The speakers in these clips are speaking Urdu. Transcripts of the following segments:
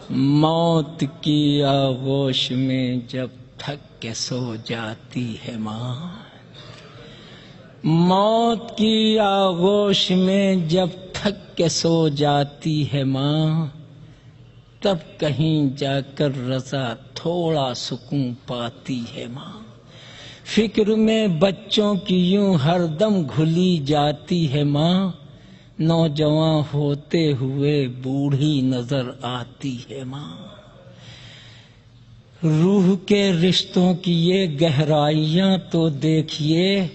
موت کی آغوش میں جب تھک کے سو جاتی ہے ماں، موت کی آغوش میں جب تھک کے سو جاتی ہے ماں، تب کہیں جا کر رضا تھوڑا سکون پاتی ہے ماں۔ فکر میں بچوں کی یوں ہر دم گھلی جاتی ہے ماں، نوجوان ہوتے ہوئے بوڑھی نظر آتی ہے ماں۔ روح کے رشتوں کی یہ گہرائیاں تو دیکھیے،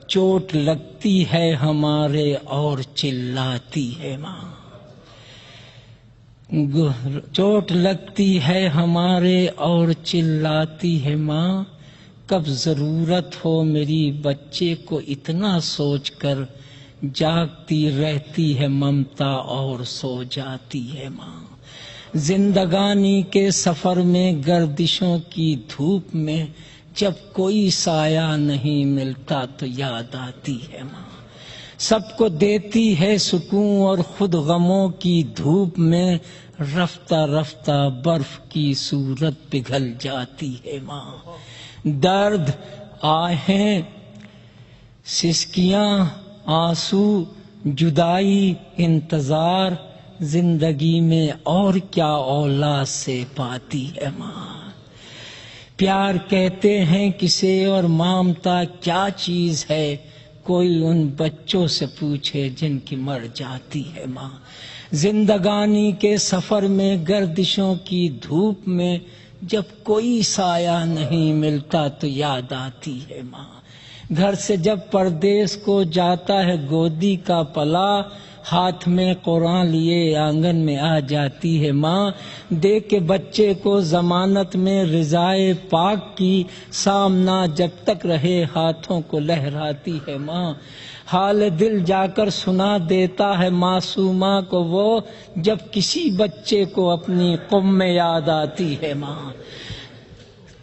چوٹ لگتی ہے ہمارے اور چلاتی ہے ماں، چوٹ لگتی ہے ہمارے اور چلاتی ہے ماں۔ کب ضرورت ہو میری بچے کو اتنا سوچ کر جاگتی رہتی ہے ممتا اور سو جاتی ہے ماں۔ زندگانی کے سفر میں گردشوں کی دھوپ میں جب کوئی سایہ نہیں ملتا تو یاد آتی ہے ماں۔ سب کو دیتی ہے سکون اور خود غموں کی دھوپ میں رفتہ رفتہ برف کی صورت پگھل جاتی ہے ماں۔ درد، آہیں، سسکیاں، آنسو، جدائی، انتظار، زندگی میں اور کیا اولاد سے پاتی ہے ماں۔ پیار کہتے ہیں کسے اور ممتا کیا چیز ہے، کوئی ان بچوں سے پوچھے جن کی مر جاتی ہے ماں۔ زندگانی کے سفر میں گردشوں کی دھوپ میں جب کوئی سایہ نہیں ملتا تو یاد آتی ہے ماں۔ گھر سے جب پردیس کو جاتا ہے گودی کا پلا، ہاتھ میں قرآن لیے آنگن میں آ جاتی ہے ماں۔ دے کے بچے کو ضمانت میں رضائے پاک کی، سامنا جب تک رہے ہاتھوں کو لہراتی ہے ماں۔ حال دل جا کر سنا دیتا ہے معصومہ کو وہ، جب کسی بچے کو اپنی قوم میں یاد آتی ہے ماں۔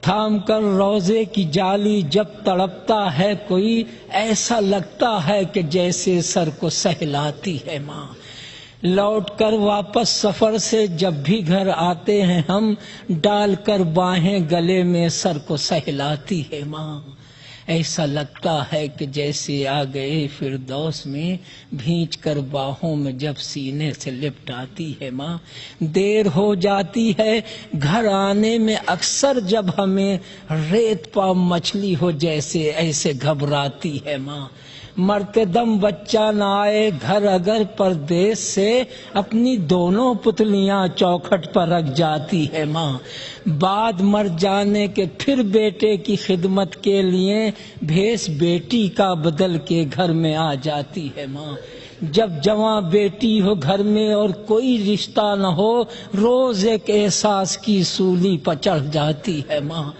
تھام کر روزے کی جالی جب تڑپتا ہے کوئی، ایسا لگتا ہے کہ جیسے سر کو سہلاتی ہے ماں۔ لوٹ کر واپس سفر سے جب بھی گھر آتے ہیں ہم، ڈال کر باہیں گلے میں سر کو سہلاتی ہے ماں۔ ایسا لگتا ہے کہ جیسے آ گئے فردوس میں، بھینچ کر باہوں میں جب سینے سے لپٹاتی ہے ماں۔ دیر ہو جاتی ہے گھر آنے میں اکثر جب ہمیں، ریت پا مچھلی ہو جیسے ایسے گھبراتی ہے ماں۔ مرتے دم بچہ نہ آئے گھر اگر پردیس سے، اپنی دونوں پتلیاں چوکھٹ پر رکھ جاتی ہے ماں۔ بعد مر جانے کے پھر بیٹے کی خدمت کے لیے، بھیس بیٹی کا بدل کے گھر میں آ جاتی ہے ماں۔ جب جواں بیٹی ہو گھر میں اور کوئی رشتہ نہ ہو، روز ایک احساس کی سولی پر چڑھ جاتی ہے ماں۔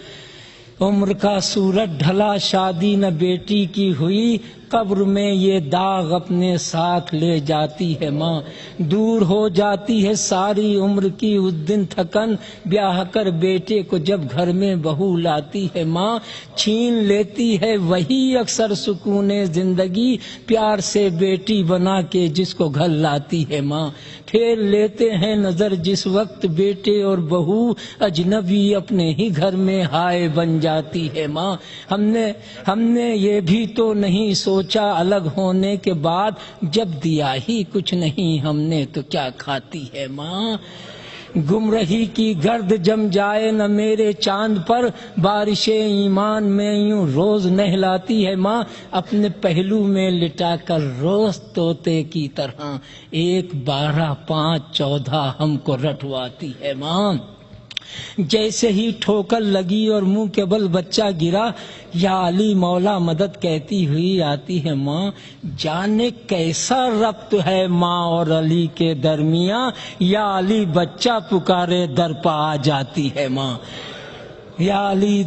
عمر کا سورج ڈھلا شادی نہ بیٹی کی ہوئی، قبر میں یہ داغ اپنے ساتھ لے جاتی ہے ماں۔ دور ہو جاتی ہے ساری عمر کی اس دن تھکن، بیاہ کر بیٹے کو جب گھر میں بہو لاتی ہے ماں۔ چھین لیتی ہے وہی اکثر سکون زندگی، پیار سے بیٹی بنا کے جس کو گھر لاتی ہے ماں۔ پھیر لیتے ہیں نظر جس وقت بیٹے اور بہو اجنبی اپنے ہی گھر میں ہائے بن جاتی ہے ماں۔ ہم نے یہ بھی تو نہیں سوچا الگ ہونے کے بعد، جب دیا ہی کچھ نہیں ہم نے تو کیا کھاتی ہے ماں۔ گمرہی کی گرد جم جائے نہ میرے چاند پر، بارش ایمان میں یوں روز نہلاتی ہے ماں۔ اپنے پہلو میں لٹا کر روز طوطے کی طرح، 1 12 5 14 ہم کو رٹواتی ہے ماں۔ جیسے ہی ٹھوکر لگی اور منہ کے بل بچہ گرا، یا علی مولا مدد کہتی ہوئی آتی ہے ماں۔ جانے کیسا ربط ہے ماں اور علی کے درمیاں، یا علی بچہ پکارے در پہ آ جاتی ہے ماں۔ یا علی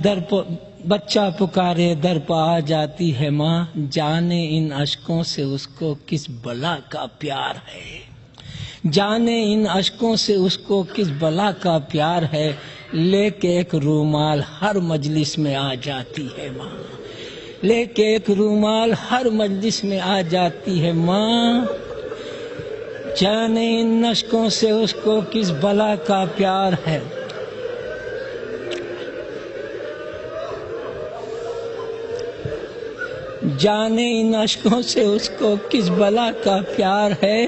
بچہ پکارے در پہ آ جاتی ہے ماں۔ جانے ان اشکوں سے اس کو کس بلا کا پیار ہے، جانے ان اشکوں سے اس کو کس بلا کا پیار ہے، لے کے ایک رومال ہر مجلس میں آ جاتی ہے ماں۔ لے کے ایک رومال ہر مجلس میں آ جاتی ہے ماں۔ جانے ان اشکوں سے اس کو کس بلا کا پیار ہے، جانے ان اشکوں سے اس کو کس بلا کا پیار ہے،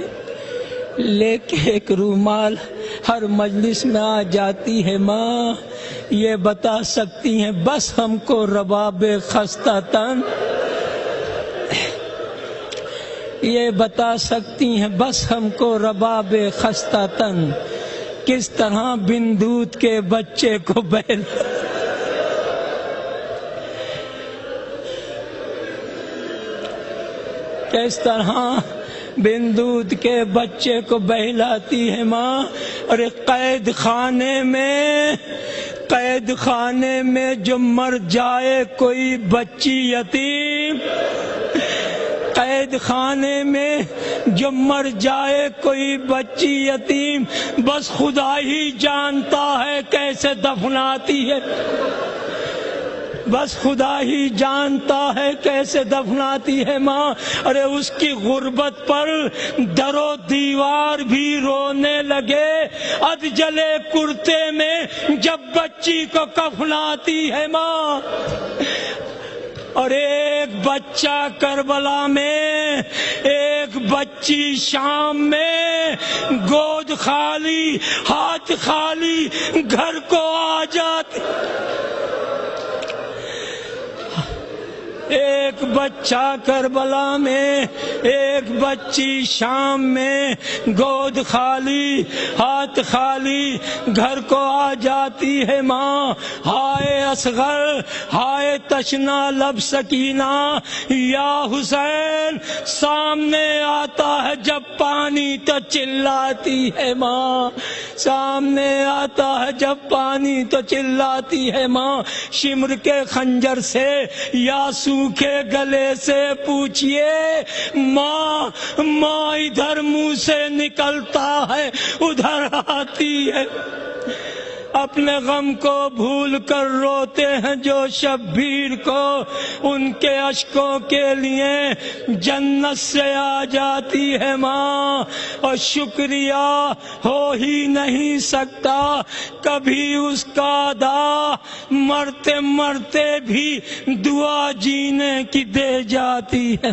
لے کے ایک رومال ہر مجلس میں آ جاتی ہے ماں، یہ بتا سکتی ہیں بس ہم کو رباب خستہ تن، یہ بتا سکتی ہیں بس ہم کو رباب خستہ تن، کس طرح بن دودھ کے بچے کو کس طرح بن دودھ کے بچے کو بہلاتی ہے ماں۔ ارے قید خانے میں جو مر جائے کوئی بچی یتیم، قید خانے میں جو مر جائے کوئی بچی یتیم، بس خدا ہی جانتا ہے کیسے دفناتی ہے، بس خدا ہی جانتا ہے کیسے دفناتی ہے ماں۔ ارے اس کی غربت پر در و دیوار بھی رونے لگے، اد جلے کرتے میں جب بچی کو کفناتی ہے ماں۔ اور ایک بچہ کربلا میں، ایک بچی شام میں، گود خالی ہاتھ خالی گھر کو آ جاتی، ایک بچہ کربلا میں، ایک بچی شام میں، گود خالی ہاتھ خالی گھر کو آ جاتی ہے ماں۔ ہائے اصغر، ہائے تشنا لب سکینہ، یا حسین سامنے آتا ہے جب پانی تو چلاتی ہے ماں، سامنے آتا ہے جب پانی تو چلاتی ہے ماں۔ شمر کے خنجر سے یا سوکھے گلے سے پوچھئے، ماں ماں ادھر منہ سے نکلتا ہے ادھر آتی ہے۔ اپنے غم کو بھول کر روتے ہیں جو شبیر کو، ان کے اشکوں کے لیے جنت سے آ جاتی ہے ماں۔ اور شکریہ ہو ہی نہیں سکتا کبھی اس کا ادا، مرتے مرتے بھی دعا جینے کی دے جاتی ہے۔